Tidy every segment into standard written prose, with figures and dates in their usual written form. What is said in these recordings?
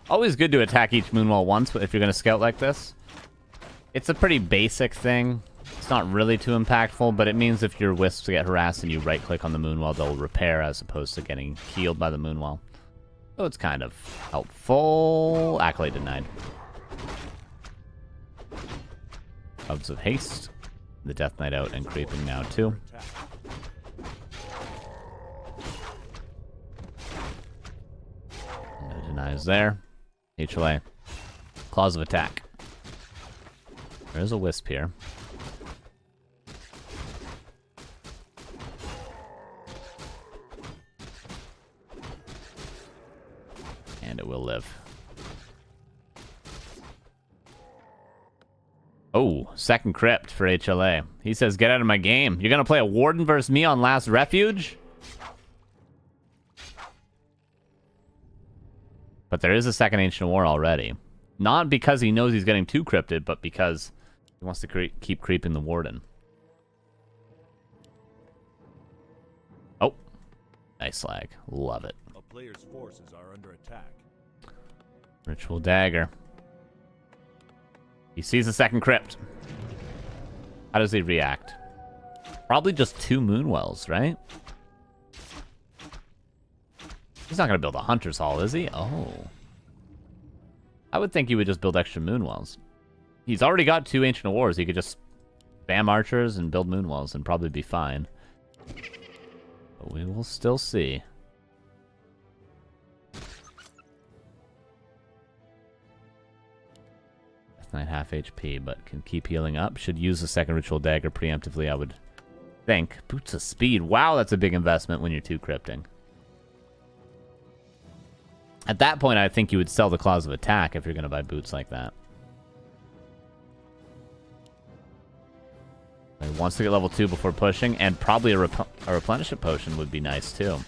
Always good to attack each moonwall once if you're going to scout like this. It's a pretty basic thing. It's not really too impactful, but it means if your wisps get harassed and you right-click on the moonwall, they'll repair as opposed to getting healed by the moonwall. So it's kind of helpful. Accolade denied. Hubs of Haste. The Death Knight out and creeping now, too. No denies there. HLA. Claws of Attack. There's a Wisp here. And it will live. Oh, second crypt for HLA. He says, get out of my game. You're going to play a Warden versus me on Last Refuge? But there is a second Ancient War already. Not because he knows he's getting too crypted, but because he wants to keep creeping the Warden. Oh. Nice slag. Love it. A player's forces are under attack. Ritual Dagger. He sees a second crypt. How does he react? Probably just 2 Moonwells, right? He's not going to build a Hunter's Hall, is he? Oh. I would think he would just build extra Moonwells. He's already got 2 Ancient Wars. He could just spam Archers and build Moonwells and probably be fine. But we will still see. Death Knight half HP, but can keep healing up. Should use the second Ritual Dagger preemptively, I would think. Boots of Speed. Wow, that's a big investment when you're 2 crypting. At that point, I think you would sell the Claws of Attack if you're going to buy boots like that. He wants to get level 2 before pushing, and probably a replenishment potion would be nice, too.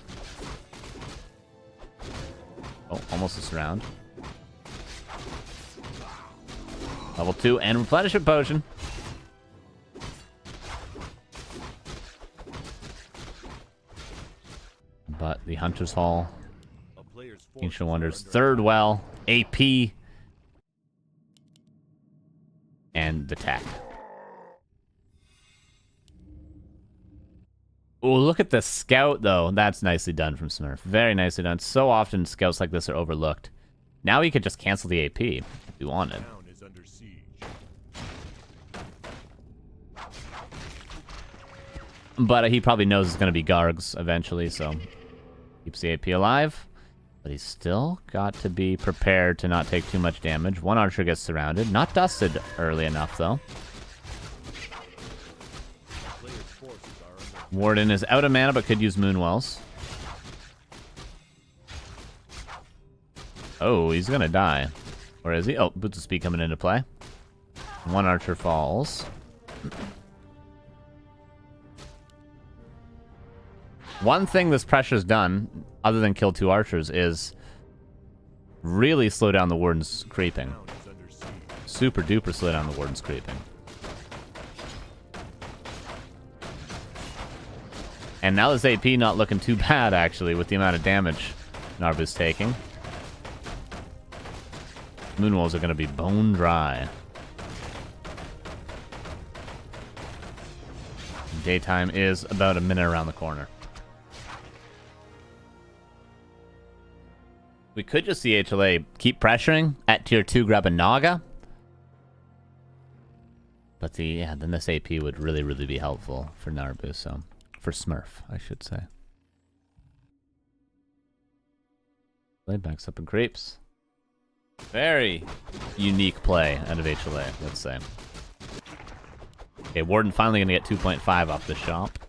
Oh, almost a surround. Level 2 and replenishment potion. But the Hunter's Hall... Ancient Wonders, third well, AP, and the tech. Oh, look at the scout, though. That's nicely done from Smurf. Very nicely done. So often scouts like this are overlooked. Now he could just cancel the AP if he wanted. But he probably knows it's going to be Gargs eventually, so keeps the AP alive. But he's still got to be prepared to not take too much damage. One Archer gets surrounded. Not dusted early enough, though. Warden is out of mana, but could use Moonwells. Oh, he's going to die. Or is he? Oh, Boots of Speed coming into play. One Archer falls. One thing this pressure's done, other than kill 2 Archers, is really slow down the Warden's creeping. Super duper slow down the Warden's creeping. And now this AP not looking too bad, actually, with the amount of damage Narbu's taking. Moonwells are going to be bone dry. Daytime is about a minute around the corner. We could just see HLA keep pressuring at tier 2, grab a Naga. But then this AP would really, really be helpful for Narbu, so... For Smurf, I should say. Play backs up and creeps. Very unique play out of HLA, let's say. Okay, Warden finally going to get 2.5 off the shop.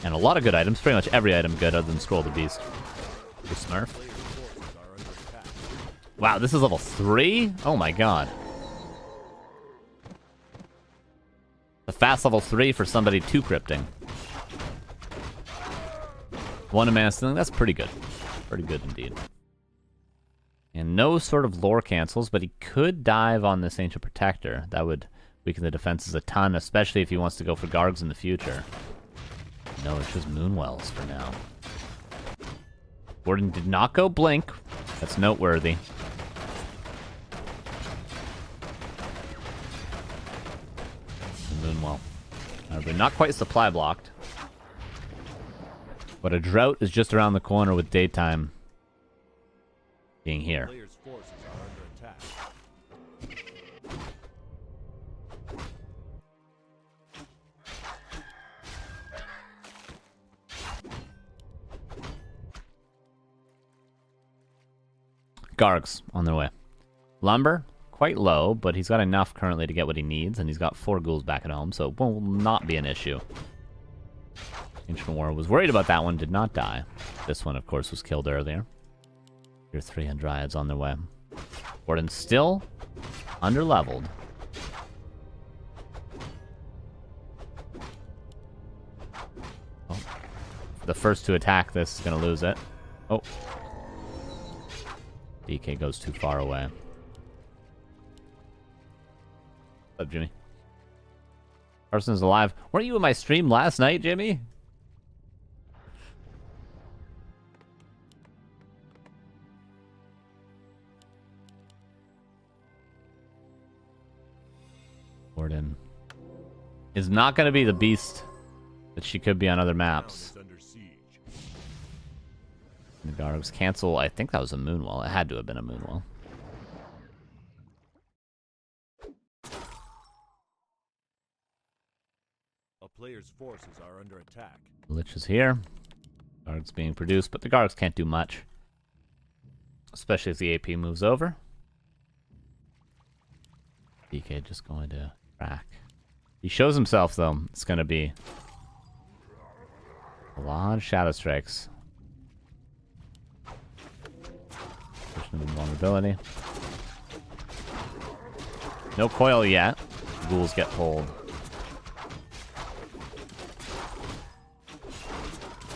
And a lot of good items. Pretty much every item good other than Scroll the Beast. For Smurf. Wow, this is level 3? Oh my god. The fast level 3 for somebody 2 crypting. 1 mana stealing, that's pretty good. Pretty good indeed. And no sort of lore cancels, but he could dive on this Ancient Protector. That would weaken the defenses a ton, especially if he wants to go for Gargs in the future. No, it's just Moonwells for now. Warden did not go Blink. That's noteworthy. Moonwell. But not quite supply blocked. But a drought is just around the corner with daytime being here. Player's forces are under attack. Gargs on their way. Lumber, quite low, but he's got enough currently to get what he needs, and he's got 4 ghouls back at home, so it will not be an issue. Ancient War was worried about that one, did not die. This one, of course, was killed earlier. Tier 3 and Dryads on their way. Warden still under-leveled. Oh. The first to attack this is going to lose it. Oh. DK goes too far away. What's up, Jimmy? Carson's alive. Weren't you in my stream last night, Jimmy? Warden is not going to be the beast that she could be on other maps. The Gargs cancel. I think that was a Moonwell. It had to have been a Moonwell. A player's forces are under attack. Lich is here. Gargs being produced, but the Gargs can't do much. Especially as the AP moves over. DK just going to crack. He shows himself, though. It's going to be a lot of Shadow Strikes. Pushing him in vulnerability. No coil yet. Ghouls get pulled.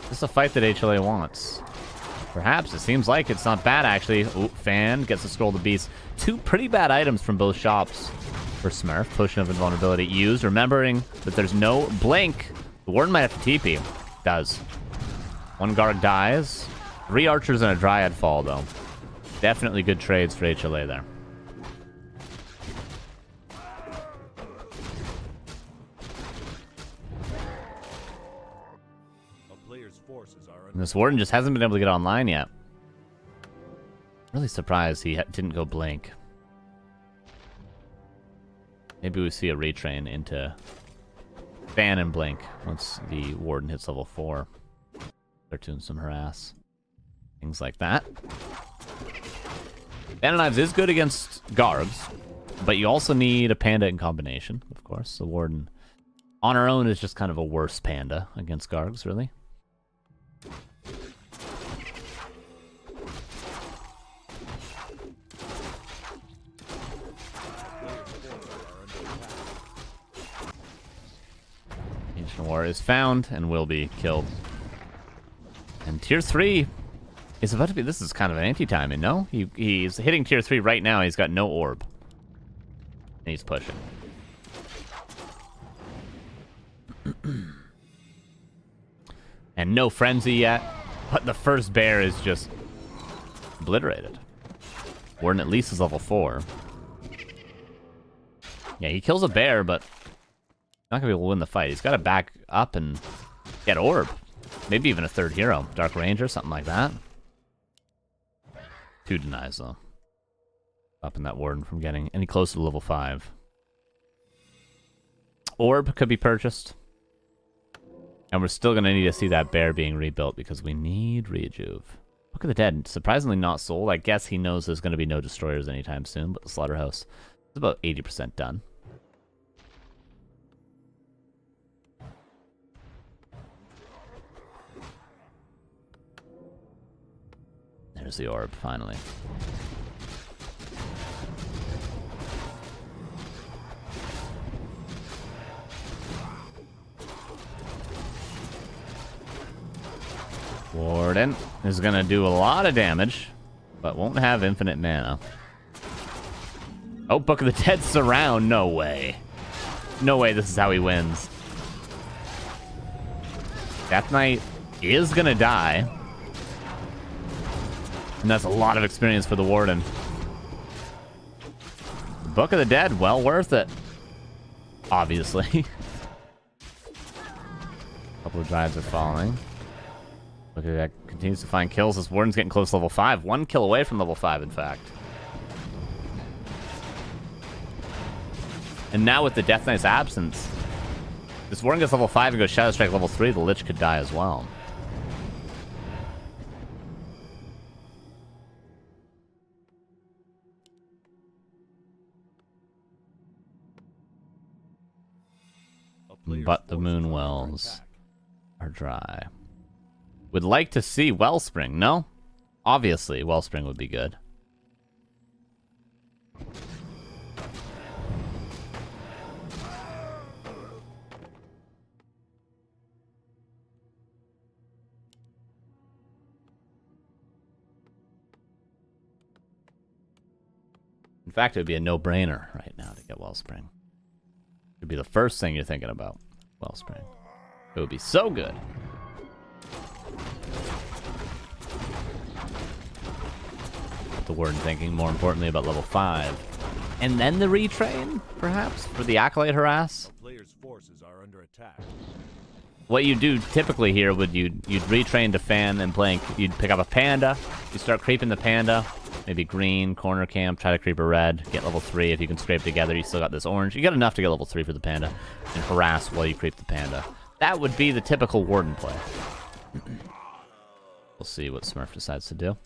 Is this a fight that HLA wants? Perhaps. It seems like it's not bad, actually. Ooh, Fan gets the Scroll of the Beast. 2 pretty bad items from both shops for Smurf. Potion of Invulnerability used. Remembering that there's no blink. The Warden might have to TP. Does. 1 Garg dies. 3 Archers and a Dryad fall, though. Definitely good trades for HLA there. And this Warden just hasn't been able to get online yet. Really surprised he didn't go blink. Maybe we see a retrain into Fan and Blink once the Warden hits level 4. Start doing some harass. Things like that. Fan and Knives is good against Gargs, but you also need a Panda in combination, of course. The Warden on her own is just kind of a worse Panda against Gargs, really. War is found and will be killed. And tier 3 is about to be... This is kind of an anti-timing, no? He's hitting tier 3 right now. He's got no orb. And he's pushing. And no frenzy yet. But the first bear is just obliterated. Warden at least is level 4. Yeah, he kills a bear, but... not gonna be able to win the fight. He's got to back up and get orb. Maybe even a 3rd hero. Dark Ranger, something like that. 2 denies, though. Stopping that Warden from getting any closer to level 5. Orb could be purchased. And we're still gonna need to see that bear being rebuilt because we need Rejuve. Book of the Dead, surprisingly not sold. I guess he knows there's gonna be no destroyers anytime soon, but the Slaughterhouse is about 80% done. There's the orb, finally. Warden is going to do a lot of damage, but won't have infinite mana. Oh, Book of the Dead surround. No way. No way this is how he wins. Death Knight is going to die. And that's a lot of experience for the Warden. The Book of the Dead, well worth it. Obviously. Couple of drives are falling. Look at that. Continues to find kills. This Warden's getting close to level 5. 1 kill away from level 5, in fact. And now with the Death Knight's absence, this Warden gets level 5 and goes Shadow Strike level 3, the Lich could die as well. But the moon wells are dry. Would like to see Wellspring, no? Obviously, Wellspring would be good. In fact, it would be a no-brainer right now to get Wellspring. It would be the first thing you're thinking about, Wellspring. It would be so good. The Warden thinking more importantly about level 5. And then the retrain, perhaps, for the Acolyte Harass. Players' forces are under attack. What you do typically here would you'd retrain to fan and playing. You'd pick up a panda. You start creeping the panda. Maybe green, corner camp, try to creep a red, get level 3. If you can scrape together, you still got this orange. You got enough to get level 3 for the panda. And harass while you creep the panda. That would be the typical Warden play. We'll see what Smurf decides to do.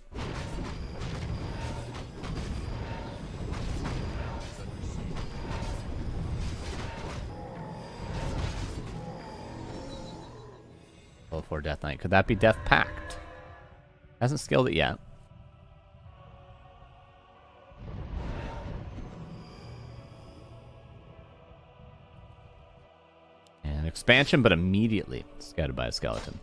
Level 4 Death Knight. Could that be Death Pact? Hasn't skilled it yet. And expansion, but immediately scattered by a skeleton.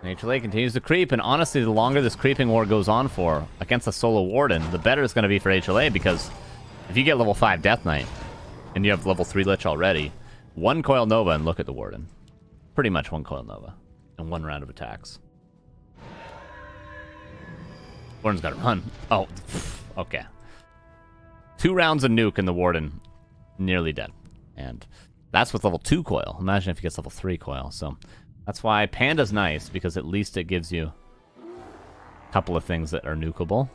And HLA continues to creep, and honestly, the longer this creeping war goes on for against a solo Warden, the better it's going to be for HLA, because if you get level 5 Death Knight, and you have level 3 Lich already, 1 Coil Nova and look at the Warden. Pretty much 1 Coil Nova. And 1 round of attacks. Warden's got to run. Oh, okay. 2 rounds of nuke and the Warden nearly dead. And that's with level 2 Coil. Imagine if he gets level 3 Coil. So that's why Panda's nice, because at least it gives you a couple of things that are nukeable.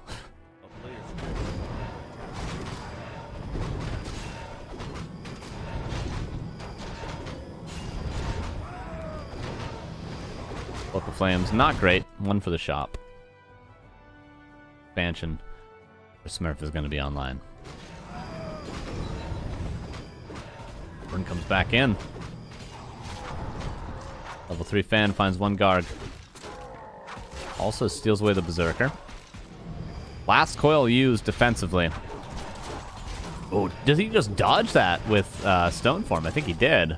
Local Flames, not great. 1 for the shop. Expansion for Smurf is going to be online. Warden comes back in. Level 3 fan finds 1 Garg. Also steals away the Berserker. Last coil used defensively. Oh, does he just dodge that with Stone Form? I think he did.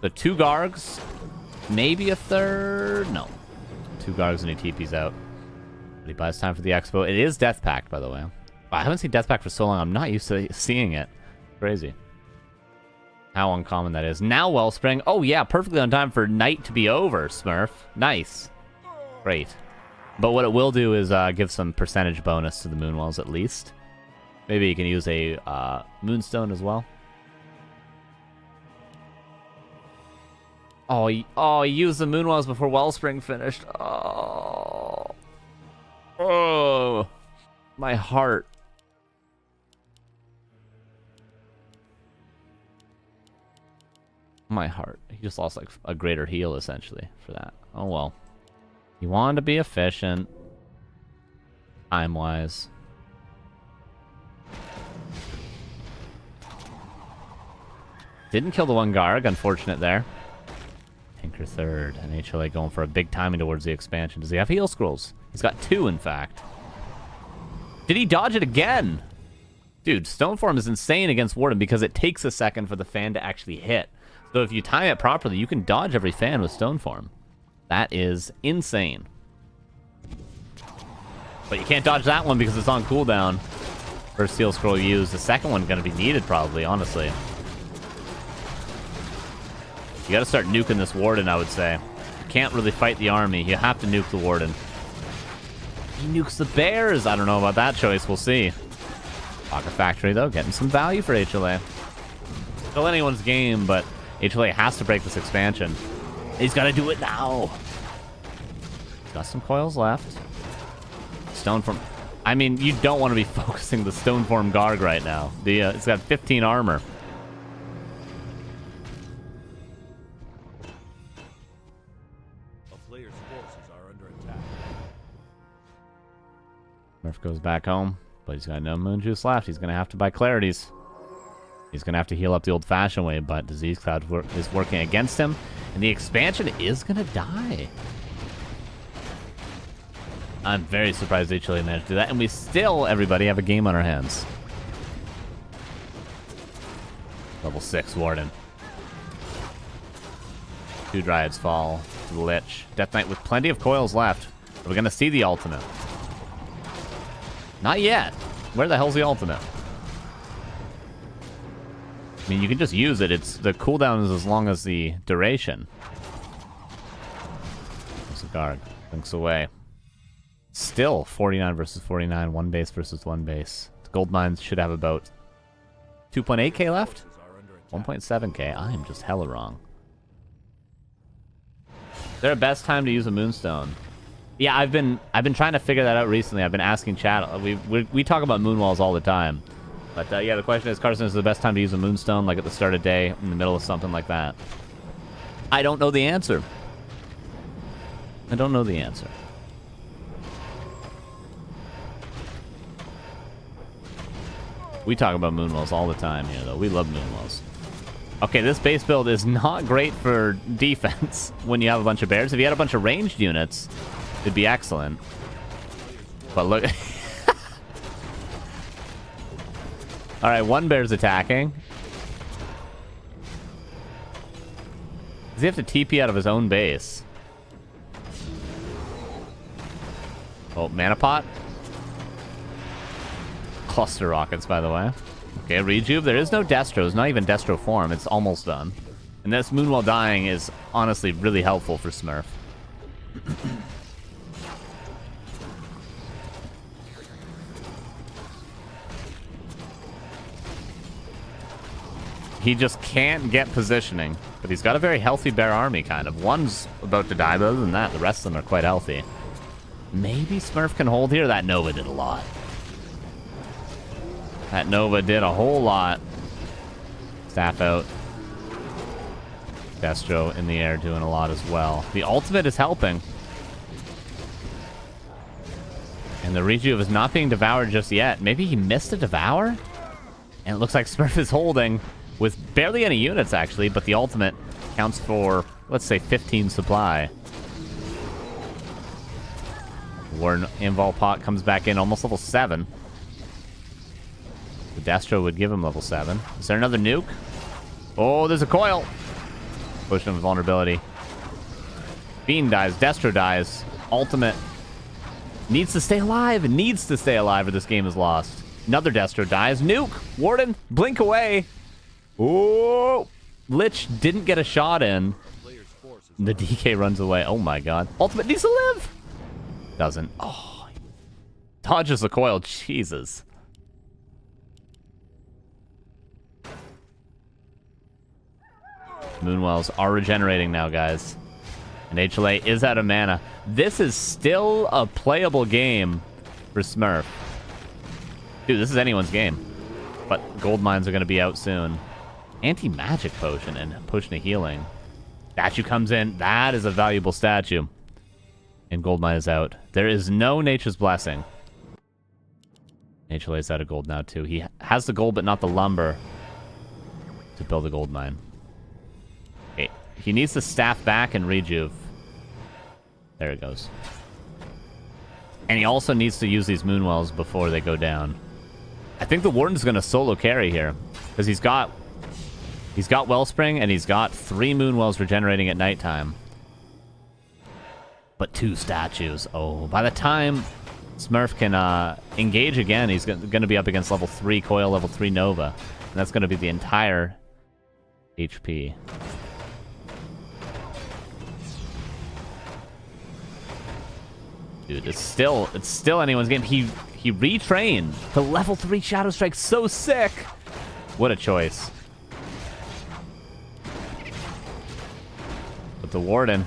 The 2 Gargs. Maybe a 3rd? No. 2 Gargs and he TP's out. But he buys time for the Expo. It is Death Pact, by the way. I haven't seen Death Pact for so long. I'm not used to seeing it. Crazy. How uncommon that is. Now Wellspring. Oh, yeah. Perfectly on time for night to be over, Smurf. Nice. Great. But what it will do is give some percentage bonus to the Moonwells at least. Maybe you can use a Moonstone as well. Oh, he used the Moonwells before Wellspring finished. Oh. Oh. My heart. My heart. He just lost like a greater heal essentially for that. Oh well. He wanted to be efficient. Time-wise. Didn't kill the 1 Garg. Unfortunate there. Tinker 3rd. And HLA going for a big timing towards the expansion. Does he have heal scrolls? He's got 2, in fact. Did he dodge it again? Dude, Stoneform is insane against Warden because it takes a second for the fan to actually hit. So if you time it properly, you can dodge every fan with Stoneform. That is insane. But you can't dodge that one because it's on cooldown. First heal scroll used. The second one going to be needed probably, honestly. You got to start nuking this Warden, I would say. You can't really fight the army. You have to nuke the Warden. He nukes the bears. I don't know about that choice. We'll see. Rocket Factory, though, getting some value for HLA. Still anyone's game, but HLA has to break this expansion. He's got to do it now. Got some coils left. Stoneform. I mean, you don't want to be focusing the Stoneform Garg right now. It's got 15 armor. A player's forces are under attack. Smurf goes back home, but he's got no moon juice left. He's going to have to buy clarities. He's going to have to heal up the old-fashioned way, but Disease Cloud is working against him, and the expansion is going to die. I'm very surprised HLA managed to do that, and we still, everybody, have a game on our hands. Level 6 Warden. 2 Dryads fall to the Lich. Death Knight with plenty of coils left. Are we going to see the ultimate? Not yet. Where the hell's the ultimate? I mean, you can just use it. The cooldown is as long as the duration. There's a guard. Blinks away. Still 49 versus 49. 1 base versus 1 base. The gold mines should have about 2.8k left? 1.7k. I am just hella wrong. Is there a best time to use a moonstone? Yeah, I've been trying to figure that out recently. I've been asking chat. We talk about moonwalls all the time. But yeah, the question is, Carson, is the best time to use a moonstone, like at the start of day, in the middle of something like that? I don't know the answer. I don't know the answer. We talk about moonwalls all the time here, though. We love moonwalls. Okay, this base build is not great for defense when you have a bunch of bears. If you had a bunch of ranged units, it'd be excellent. But look... Alright, 1 bear's attacking. Does he have to TP out of his own base? Oh, mana pot? Cluster rockets, by the way. Okay, rejuve. There is no Destro. It's not even Destro form. It's almost done. And this Moonwell dying is honestly really helpful for Smurf. He just can't get positioning. But he's got a very healthy bear army, kind of. One's about to die, but other than that, the rest of them are quite healthy. Maybe Smurf can hold here? That Nova did a lot. That Nova did a whole lot. Staff out. Destro in the air doing a lot as well. The ultimate is helping. And the Rejuve is not being devoured just yet. Maybe he missed a devour? And it looks like Smurf is holding with barely any units, actually, but the ultimate counts for, let's say, 15 supply. Warden Invol Pot comes back in almost level 7. The Destro would give him level 7. Is there another nuke? Oh, there's a coil. Potion of vulnerability. Fiend dies. Destro dies. Ultimate needs to stay alive. Needs to stay alive or this game is lost. Another Destro dies. Nuke. Warden, blink away. Oh, Lich didn't get a shot in. The DK runs away. Oh my god. Ultimate needs to live. Doesn't. Oh. Dodges the coil. Jesus. Moonwells are regenerating now, guys. And HLA is out of mana. This is still a playable game for Smurf. Dude, this is anyone's game. But gold mines are going to be out soon. Anti-magic potion and potion of healing. Statue comes in. That is a valuable statue. And gold mine is out. There is no Nature's Blessing. HLA is out of gold now, too. He has the gold, but not the lumber to build a gold mine. Okay. He needs the staff back and rejuve. There it goes. And he also needs to use these moonwells before they go down. I think the Warden's going to solo carry here. Because he's got Wellspring, and he's got 3 moonwells regenerating at nighttime. But 2 statues. Oh, by the time Smurf can engage again, he's going to be up against level 3 Coil, level 3 Nova. And that's going to be the entire HP. Dude, it's still anyone's game. He retrained to level 3 Shadow Strike. So sick. What a choice. But the Warden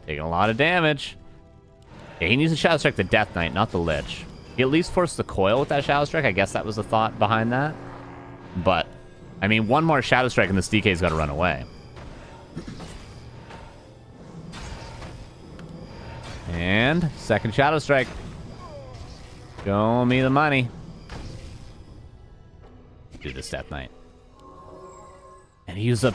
taking a lot of damage. Yeah, he needs to Shadow Strike the Death Knight, not the Lich. He at least forced the coil with that Shadow Strike. I guess that was the thought behind that. But, I mean, one more Shadow Strike and this DK's got to run away. And second Shadow Strike. Show me the money. Do this Death Knight. And he used up...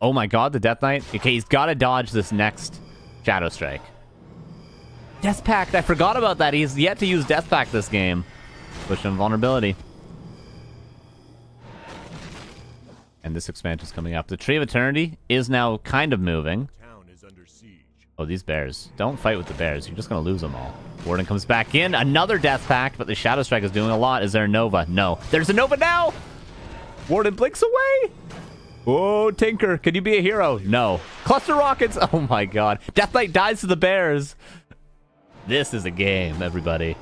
Oh my god, the Death Knight. Okay, he's got to dodge this next Shadow Strike. Death Pact, I forgot about that. He's yet to use Death Pact this game. Push invulnerability. And this expansion's coming up. The Tree of Eternity is now kind of moving. Town is under siege. Oh, these bears. Don't fight with the bears. You're just going to lose them all. Warden comes back in. Another Death Pact, but the Shadow Strike is doing a lot. Is there a Nova? No. There's a Nova now! Warden blinks away! Oh, Tinker, can you be a hero? No. Cluster Rockets! Oh my god. Death Knight dies to the bears! This is a game, everybody.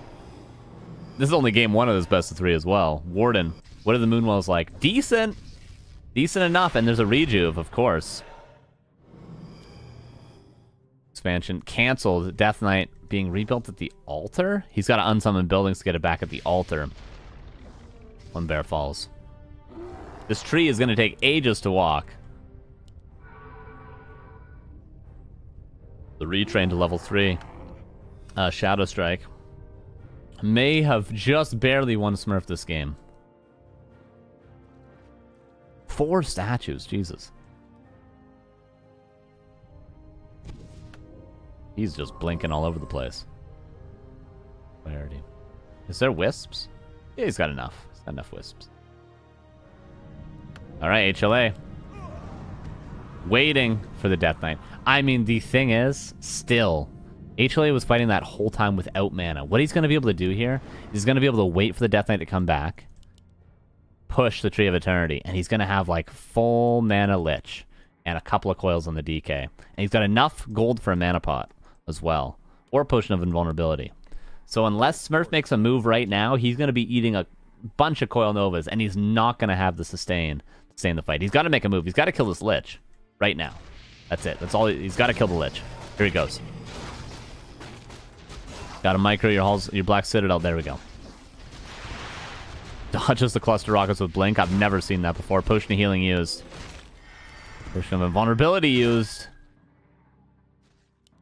This is only game 1 of this best of 3 as well. Warden, what are the Moonwells like? Decent! Decent enough, and there's a rejuve, of course. Expansion canceled. Death Knight being rebuilt at the altar? He's got to unsummon buildings to get it back at the altar. One bear falls. This tree is going to take ages to walk. The retrain to level 3. Shadow Strike. May have just barely won Smurf this game. 4 statues, Jesus. He's just blinking all over the place. Clarity. Is there wisps? Yeah, he's got enough. He's got enough wisps. Alright, HLA. Waiting for the Death Knight. I mean, the thing is, still... HLA was fighting that whole time without mana. What he's going to be able to do here is he's going to be able to wait for the Death Knight to come back, push the Tree of Eternity, and he's going to have like full mana Lich and a couple of coils on the DK. And he's got enough gold for a mana pot as well, or a Potion of Invulnerability. So unless Smurf makes a move right now, he's going to be eating a bunch of Coil Novas, and he's not going to have the sustain to stay in the fight. He's got to make a move. He's got to kill this Lich right now. That's it. That's all. He's got to kill the Lich. Here he goes. Got to micro your Black Citadel. There we go. Dodges the Cluster Rockets with Blink. I've never seen that before. Potion of Healing used. Potion of Invulnerability used.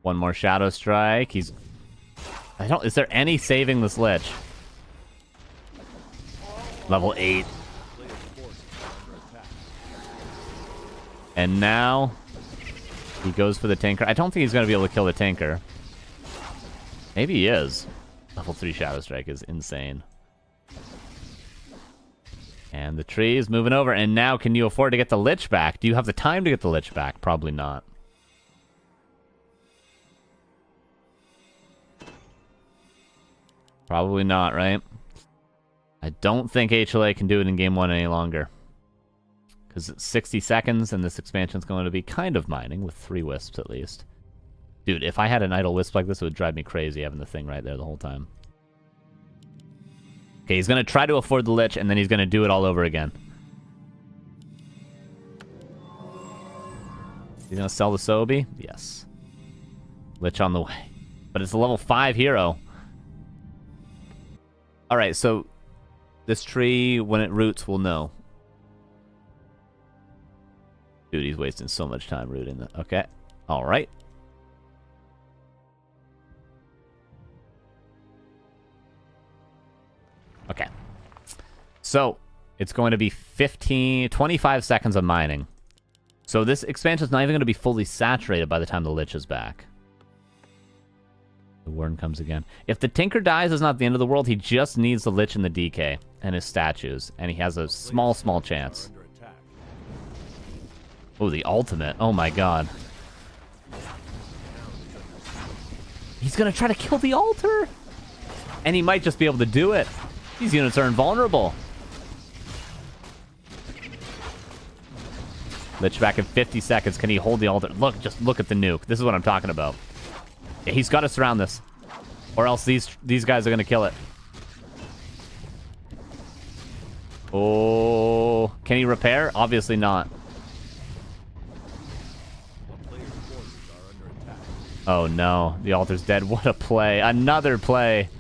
One more Shadow Strike. He's... Is there any saving this Lich? Level 8. And now... he goes for the Tinker. I don't think he's going to be able to kill the Tinker. Maybe he is. Level 3 Shadow Strike is insane. And the tree is moving over. And now, can you afford to get the Lich back? Do you have the time to get the Lich back? Probably not. Probably not, right? I don't think HLA can do it in game 1 any longer. Because it's 60 seconds, and this expansion's going to be kind of mining, with 3 wisps at least. Dude, if I had an idle wisp like this, it would drive me crazy having the thing right there the whole time. Okay, he's going to try to afford the Lich, and then he's going to do it all over again. He's going to sell the Sobi? Yes. Lich on the way. But it's a level 5 hero. Alright, so this tree, when it roots, will know. Dude, he's wasting so much time rooting that. Okay. Alright. Okay. So, it's going to be 25 seconds of mining. So this expansion is not even going to be fully saturated by the time the Lich is back. The Warden comes again. If the Tinker dies, it's not the end of the world. He just needs the Lich and the DK and his statues. And he has a small chance. Oh, the ultimate. Oh my god. He's going to try to kill the altar. And he might just be able to do it. These units are invulnerable. Lich back in 50 seconds. Can he hold the altar? Look, just look at the nuke. This is what I'm talking about. Yeah, he's got to surround this. Or else these guys are going to kill it. Oh, can he repair? Obviously not. A player's forces are under attack. Oh no, the altar's dead. What a play. Another play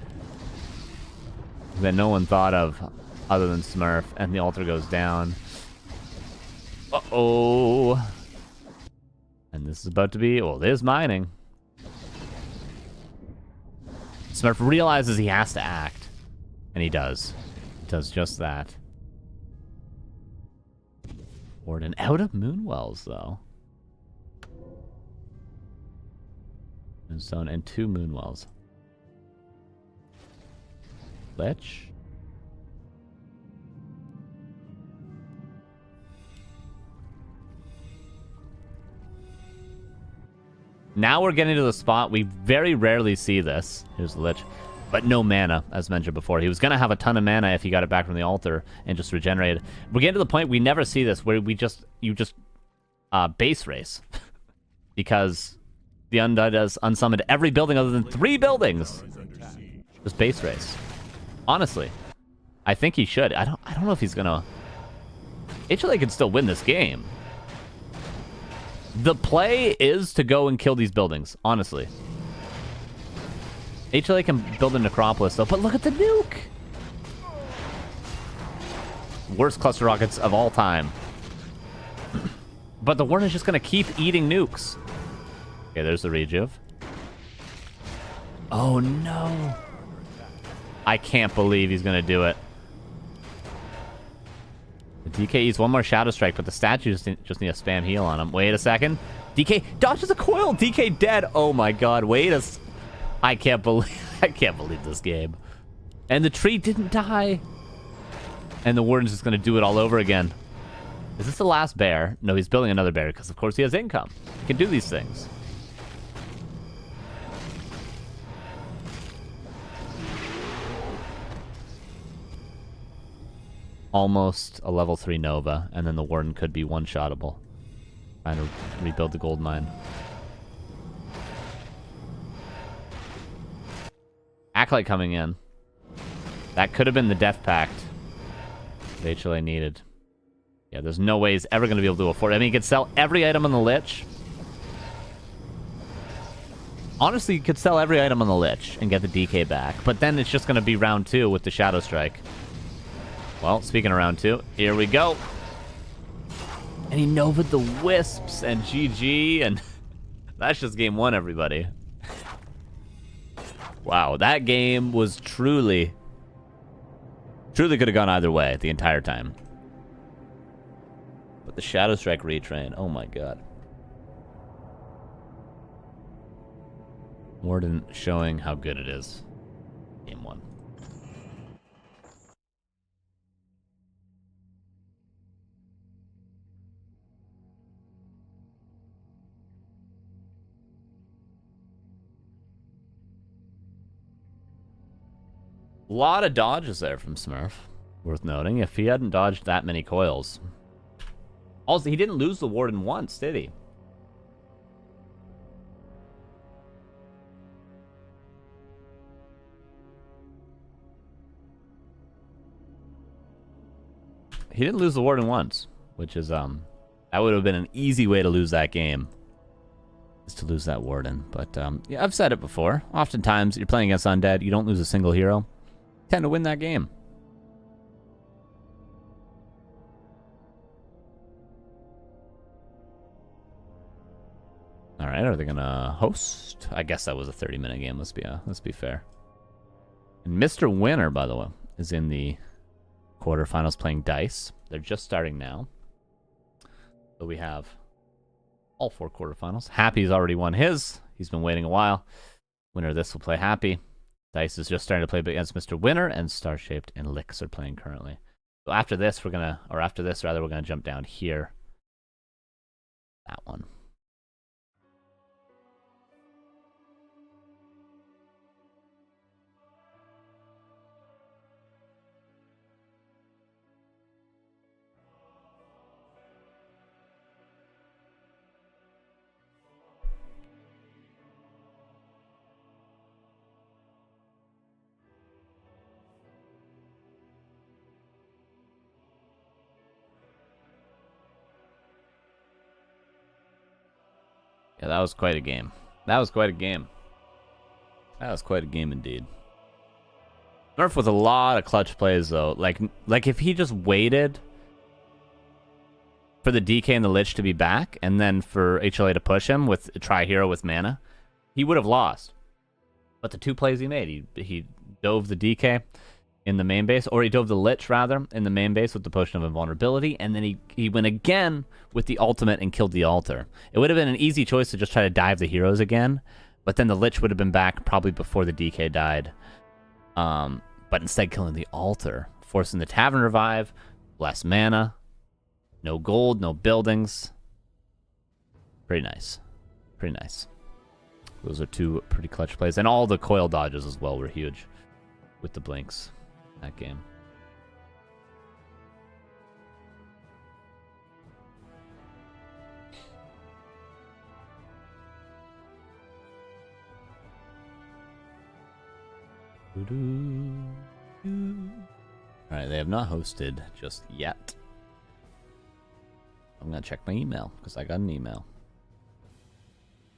that no one thought of other than Smurf, and the altar goes down. Uh-oh. And this is about to be, well, there's mining. Smurf realizes he has to act, and he does. He does just that. Warden out of Moonwells, though. Moonstone and 2 Moonwells. Lich. Now we're getting to the spot we very rarely see this. Here's the Lich. But no mana, as mentioned before. He was going to have a ton of mana if he got it back from the altar and just regenerated. We're getting to the point we never see this, where you just base race. Because the undead has unsummoned every building other than 3 buildings. Just base race. Honestly. I think he should. I don't know if he's going to... HLA can still win this game. The play is to go and kill these buildings, honestly. HLA can build a necropolis, though, but look at the nuke! Worst cluster rockets of all time. But the Warden is just going to keep eating nukes. Okay, there's the rejuve. Oh, no. I can't believe he's going to do it. The DK eats one more Shadow Strike, but the statues just need a spam heal on him. Wait a second. DK dodges a coil. DK dead. Oh my god. Wait a... I can't believe this game. And the tree didn't die. And the Warden's just going to do it all over again. Is this the last bear? No, he's building another bear because, of course, he has income. He can do these things. Almost a level 3 Nova, and then the Warden could be one-shottable. Trying to rebuild the gold mine. Acolyte coming in. That could have been the Death Pact that HLA needed. Yeah, there's no way he's ever going to be able to afford it. I mean, he could sell every item on the Lich. Honestly, you could sell every item on the Lich and get the DK back. But then it's just going to be round 2 with the Shadow Strike. Well, speaking of round 2, here we go. And he Nova'd the Wisps and GG, and that's just game 1, everybody. Wow, that game was truly could have gone either way the entire time. But the Shadow Strike retrain, oh my god. Warden showing how good it is. Game 1. A lot of dodges there from Smurf. Worth noting, if he hadn't dodged that many coils. Also, he didn't lose the Warden once, did he? He didn't lose the Warden once, which is, that would have been an easy way to lose that game. Is to lose that Warden. But, yeah, I've said it before. Oftentimes, you're playing against undead, you don't lose a single hero. You tend to win that game. All right, are they gonna host? I guess that was a 30-minute game. Let's be fair. And Mr. Winner, by the way, is in the quarterfinals playing dice. They're just starting now. So we have all 4 quarterfinals. Happy's already won his. He's been waiting a while. Winner of this will play Happy. Dice is just starting to play against Mr. Winner, and Star-Shaped and Licks are playing currently. So after this, we're gonna jump down here. That one. Yeah, that was quite a game. That was quite a game. That was quite a game indeed. Smurf with a lot of clutch plays though. Like if he just waited for the DK and the Lich to be back, and then for HLA to push him with Tri-Hero with mana, he would have lost. But the 2 plays he made, he dove the DK in the main base, or he dove the Lich, rather, in the main base with the Potion of Invulnerability, and then he went again with the ultimate and killed the altar. It would have been an easy choice to just try to dive the heroes again, but then the Lich would have been back probably before the DK died. But instead killing the altar, forcing the Tavern Revive, less mana, no gold, no buildings. Pretty nice. Pretty nice. Those are 2 pretty clutch plays. And all the coil dodges as well were huge with the blinks that game. Alright, they have not hosted just yet. I'm gonna check my email, because I got an email.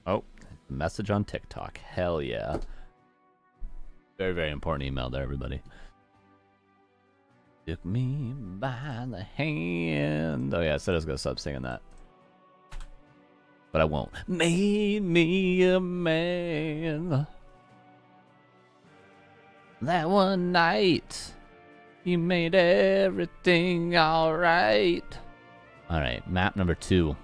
Oh, a message on TikTok. Hell yeah. Very, very important email there, everybody. Took me by the hand. Oh yeah, I said I was gonna stop singing that. But I won't. Made me a man. That one night, you made everything alright. Alright, map number 2.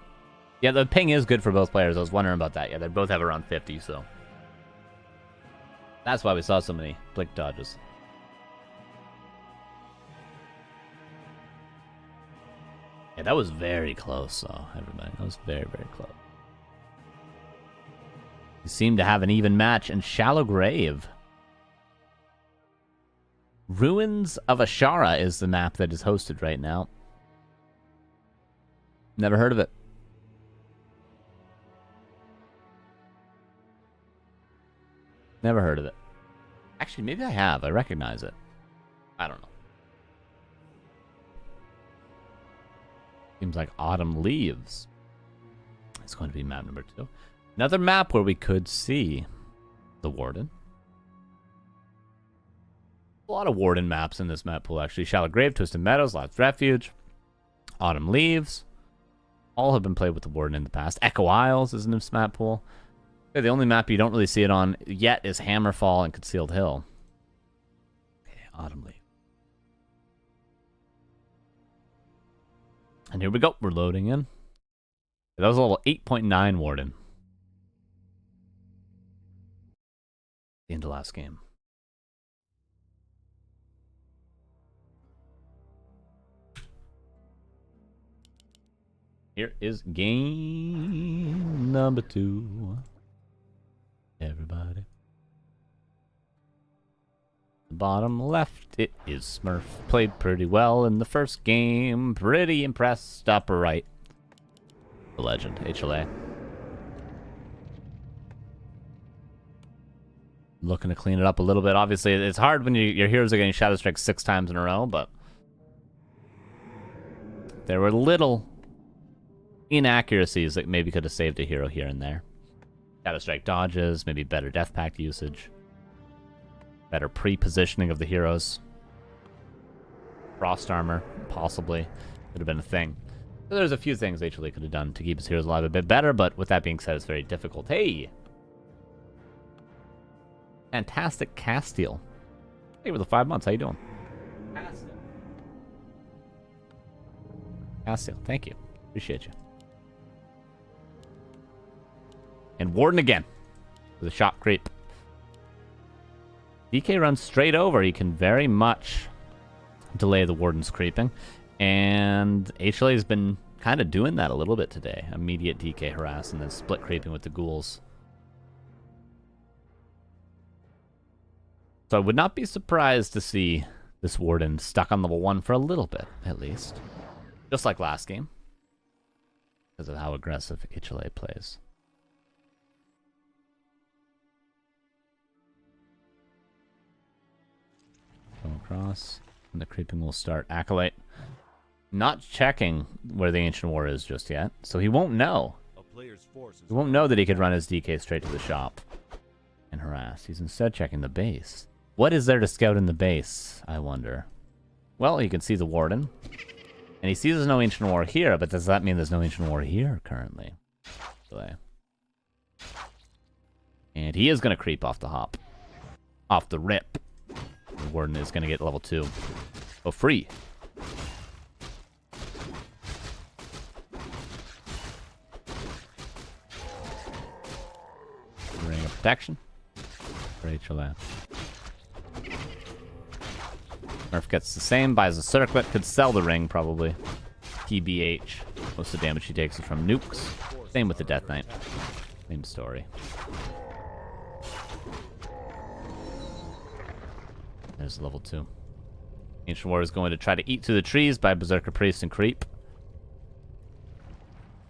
Yeah, the ping is good for both players. I was wondering about that. Yeah, they both have around 50, so. That's why we saw so many blink dodges. Yeah, that was very close, though, everybody. That was very, very close. You seem to have an even match in Shallow Grave. Ruins of Ashara is the map that is hosted right now. Never heard of it. Never heard of it. Actually, maybe I have. I recognize it. I don't know. Seems like Autumn Leaves. It's going to be map number 2. Another map where we could see the Warden. A lot of Warden maps in this map pool, actually. Shallow Grave, Twisted Meadows, Last Refuge, Autumn Leaves. All have been played with the Warden in the past. Echo Isles is in this map pool. Okay, the only map you don't really see it on yet is Hammerfall and Concealed Hill. Okay, Autumn Leaf. And here we go. We're loading in. That was a level 8.9 Warden. The end of last game. Here is game number 2. Everybody. The bottom left, it is Smurf. Played pretty well in the first game. Pretty impressed. Upper right. The legend, HLA. Looking to clean it up a little bit. Obviously, it's hard when your heroes are getting Shadow Strike 6 times in a row, but there were little inaccuracies that maybe could have saved a hero here and there. Shadow Strike dodges, maybe better Death Pact usage, better pre-positioning of the heroes. Frost armor, possibly, could have been a thing. So there's a few things HLA could have done to keep his heroes alive a bit better, but with that being said, it's very difficult. Hey! Fantastic Castiel. Hey, with the 5 months, how you doing? Castiel, thank you. Appreciate you. And Warden again with a shot creep. DK runs straight over. He can very much delay the Warden's creeping. And HLA has been kind of doing that a little bit today. Immediate DK harass and then split creeping with the ghouls. So I would not be surprised to see this Warden stuck on level 1 for a little bit, at least. Just like last game. Because of how aggressive HLA plays. Go across, and the creeping will start. Acolyte not checking where the Ancient War is just yet, so he won't know. player's forces He won't know that he could run his DK straight to the shop and harass. He's instead checking the base. What is there to scout in the base, I wonder? Well, you can see the Warden. And he sees there's no Ancient War here, but does that mean there's no Ancient War here currently? And he is going to creep off the hop. Off the rip. The Warden is going to get level 2. Oh, free. Ring of protection for HLA. Smurf gets the same, buys a circlet, could sell the ring probably. TBH. Most of the damage he takes is from nukes. Same with the Death Knight. Same story. There's level 2. Ancient War is going to try to eat through the trees by Berserker Priest and Creep.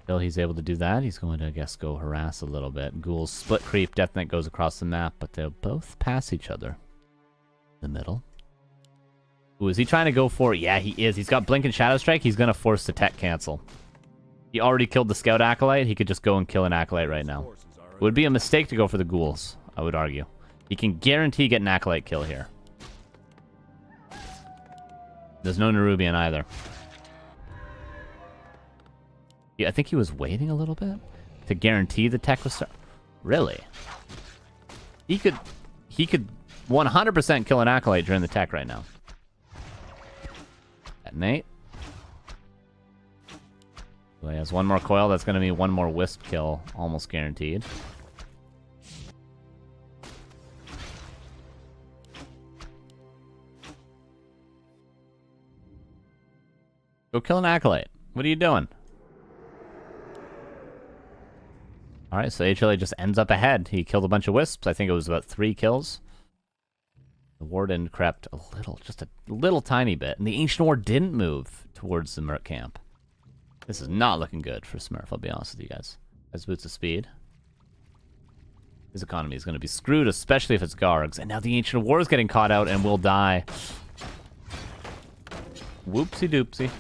Until he's able to do that, he's going to, I guess, go harass a little bit. Ghouls split Creep, Death Knight goes across the map, but they'll both pass each other. In the middle. Ooh, is he trying to go for it? Yeah, he is. He's got Blink and Shadow Strike. He's going to force the tech cancel. He already killed the Scout Acolyte. He could just go and kill an Acolyte right now. It would be a mistake to go for the Ghouls, I would argue. He can guarantee get an Acolyte kill here. There's no Nerubian either. Yeah, I think he was waiting a little bit to guarantee the tech was start. Really? He could 100% kill an Acolyte during the tech right now. Detonate. So he has one more coil. That's going to be one more Wisp kill, almost guaranteed. Go kill an Acolyte. What are you doing? Alright, so HLA just ends up ahead. He killed a bunch of Wisps. I think it was about 3 kills. The Warden crept a little, just a little tiny bit. And the Ancient War didn't move towards the Merc camp. This is not looking good for Smurf, I'll be honest with you guys. Has Boots of Speed. His economy is going to be screwed, especially if it's Gargs. And now the Ancient War is getting caught out and will die. Whoopsie doopsie.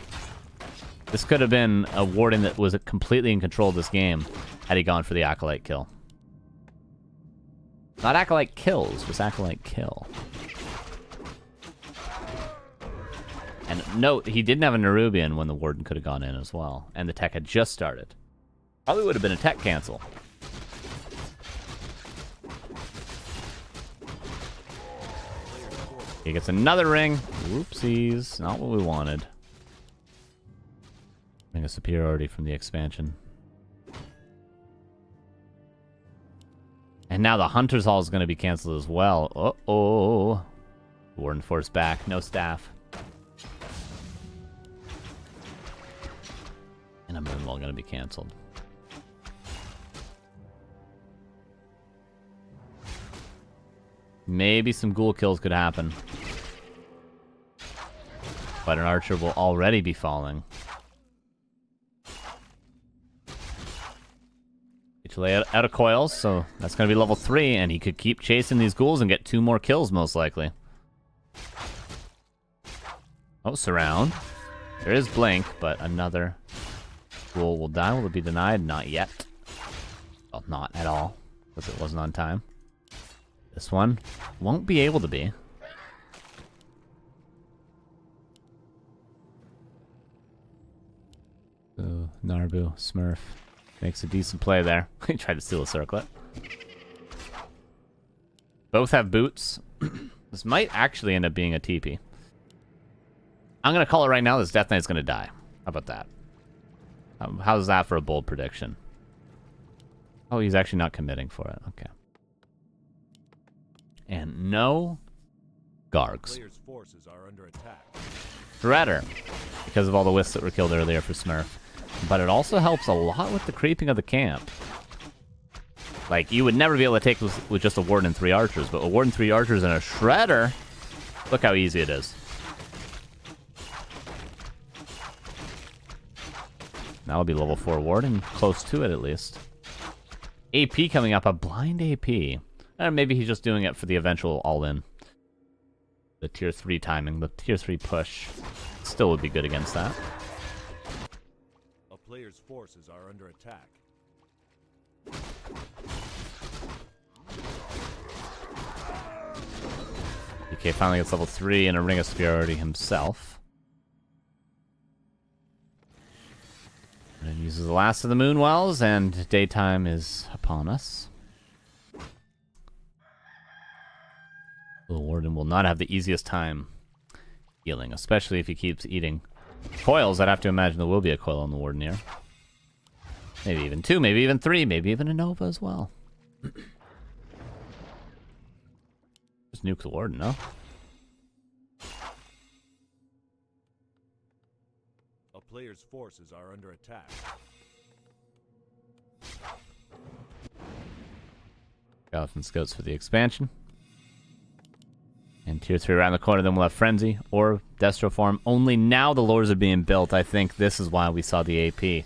This could have been a Warden that was completely in control of this game had he gone for the Acolyte kill. Not Acolyte kills, just Acolyte kill. And note, he didn't have a Nerubian when the Warden could have gone in as well. And the tech had just started. Probably would have been a tech cancel. He gets another ring. Whoopsies. Not what we wanted. Getting a superiority from the expansion. And now the Hunter's Hall is going to be canceled as well. Uh-oh. Warden forced back. No staff. And a Moonwall going to be canceled. Maybe some ghoul kills could happen. But an archer will already be falling. HLA out of coils, so that's going to be level 3, and he could keep chasing these ghouls and get 2 more kills, most likely. Oh, surround. There is blink, but another ghoul will die. Will it be denied? Not yet. Well, not at all, because it wasn't on time. This one won't be able to be. Ooh, Narbu, Smurf. Makes a decent play there. He tried to steal a circlet. Both have boots. This might actually end up being a TP. I'm going to call it right now. This Death Knight's going to die. How about that? How's that for a bold prediction? Oh, he's actually not committing for it. Okay. And no Gargs. Player's forces are under attack. Shredder. Because of all the Wisps that were killed earlier for Smurf. But it also helps a lot with the creeping of the camp. Like, you would never be able to take this with just a Warden and 3 archers, but a Warden, 3 archers, and a Shredder, look how easy it is. That'll be level 4 Warden, close to it at least. AP coming up, a blind AP. Or maybe he's just doing it for the eventual all-in. The tier 3 timing, the tier 3 push still would be good against that. A player's forces are under attack. Okay, finally gets level 3 and a Ring of Superiority himself. And then uses the last of the Moonwells, and daytime is upon us. The Warden will not have the easiest time healing, especially if he keeps eating coils. I'd have to imagine there will be a coil on the Warden here. Maybe even 2, maybe even 3, maybe even a Nova as well. Just nuke the Warden, no? A player's forces are under attack. Skeleton Scouts for the expansion. And tier 3 around the corner, then we'll have Frenzy or Destro form. Only now the lures are being built. I think this is why we saw the AP.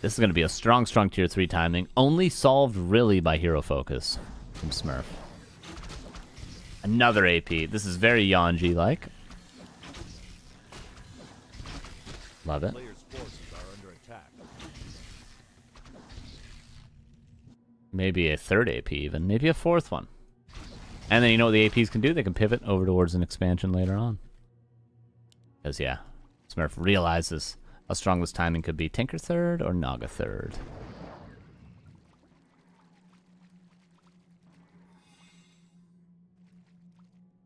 This is going to be a strong, strong tier 3 timing. Only solved really by hero focus from Smurf. Another AP. This is very Yanji-like. Love it. Player's forces are under attack. Maybe a third AP even. Maybe a fourth one. And then you know what the APs can do? They can pivot over towards an expansion later on. Because, yeah, Smurf realizes how strong this timing could be. Tinker third or Naga third?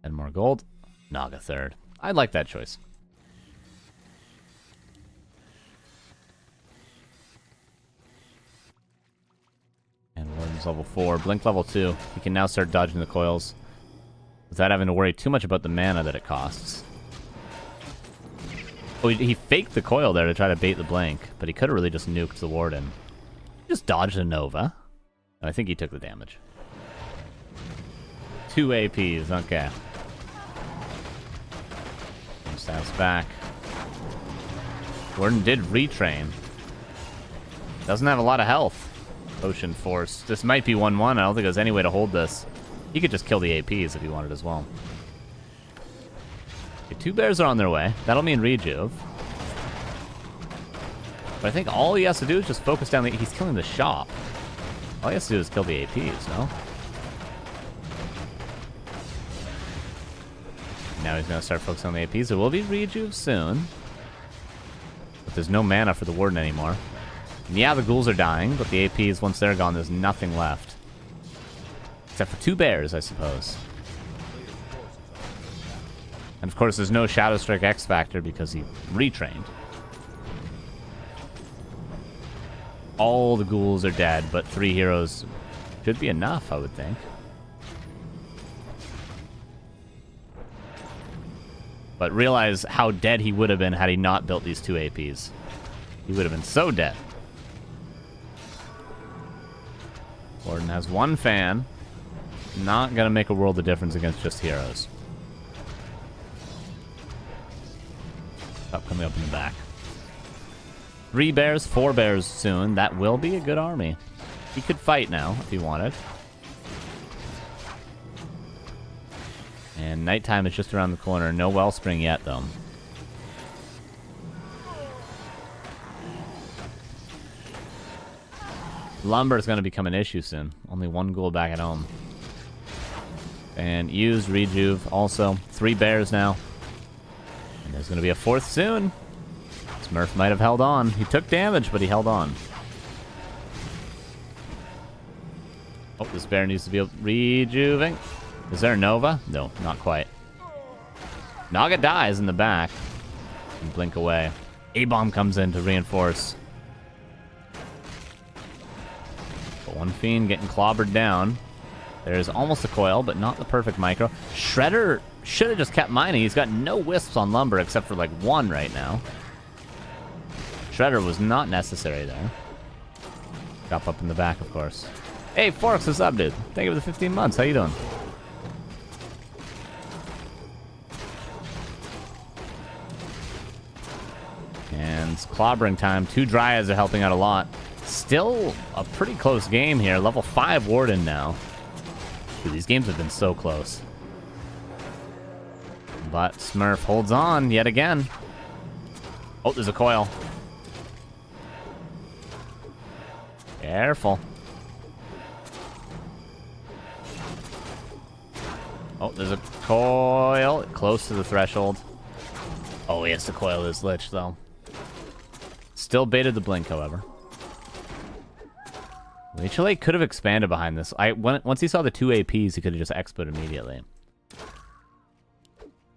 And more gold. Naga third. I like that choice. And Warden's level 4. Blink level 2. He can now start dodging the coils without having to worry too much about the mana that it costs. Oh, he faked the coil there to try to bait the blink, but he could have really just nuked the Warden. He just dodged a Nova. I think he took the damage. 2 APs, okay. Status back. Warden did retrain. Doesn't have a lot of health. Potion Force. This might be 1-1. I don't think there's any way to hold this. He could just kill the APs if he wanted as well. Okay, 2 bears are on their way. That'll mean rejuve. But I think all he has to do is just focus down the... He's killing the shop. All he has to do is kill the APs, no? Now he's going to start focusing on the APs. There will be rejuve soon. But there's no mana for the Warden anymore. And yeah, the ghouls are dying, but the APs, once they're gone, there's nothing left. Except for 2 bears, I suppose. And of course, there's no Shadow Strike X Factor because he retrained. All the ghouls are dead, but 3 heroes should be enough, I would think. But realize how dead he would have been had he not built these 2 APs. He would have been so dead. Warden has 1 fan. Not going to make a world of difference against just heroes. Up coming up in the back. 3 bears, 4 bears soon. That will be a good army. He could fight now if he wanted. And nighttime is just around the corner. No Wellspring yet, though. Lumber is going to become an issue soon. Only 1 ghoul back at home. And used rejuve also. 3 bears now. And there's going to be a 4th soon. Smurf might have held on. He took damage, but he held on. Oh, this bear needs to be rejuving. Is there a Nova? No, not quite. Naga dies in the back. And blink away. A-bomb comes in to reinforce. But 1 fiend getting clobbered down. There's almost a coil, but not the perfect micro. Shredder should have just kept mining. He's got no wisps on lumber except for like 1 right now. Shredder was not necessary there. Drop up in the back, of course. Hey, Forks, what's up, dude? Thank you for the 15 months. How you doing? And it's clobbering time. 2 Dryads are helping out a lot. Still a pretty close game here. Level 5 Warden now. Dude, these games have been so close. But Smurf holds on yet again. Oh, there's a coil. Careful. Oh, there's a coil close to the threshold. Oh, he has to coil his Lich, though. Still baited the blink, however. HLA could have expanded behind this. Once he saw the 2 APs, he could have just expoed immediately.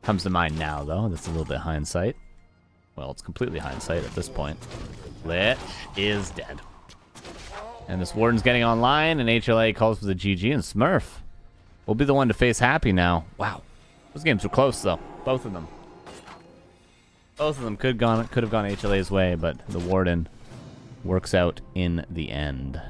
Comes to mind now, though. That's a little bit hindsight. Well, it's completely hindsight at this point. Lich is dead. And this Warden's getting online, and HLA calls for the GG, and Smurf will be the one to face Happy now. Wow. Those games were close, though. Both of them. Both of them could have gone HLA's way, but the Warden works out in the end.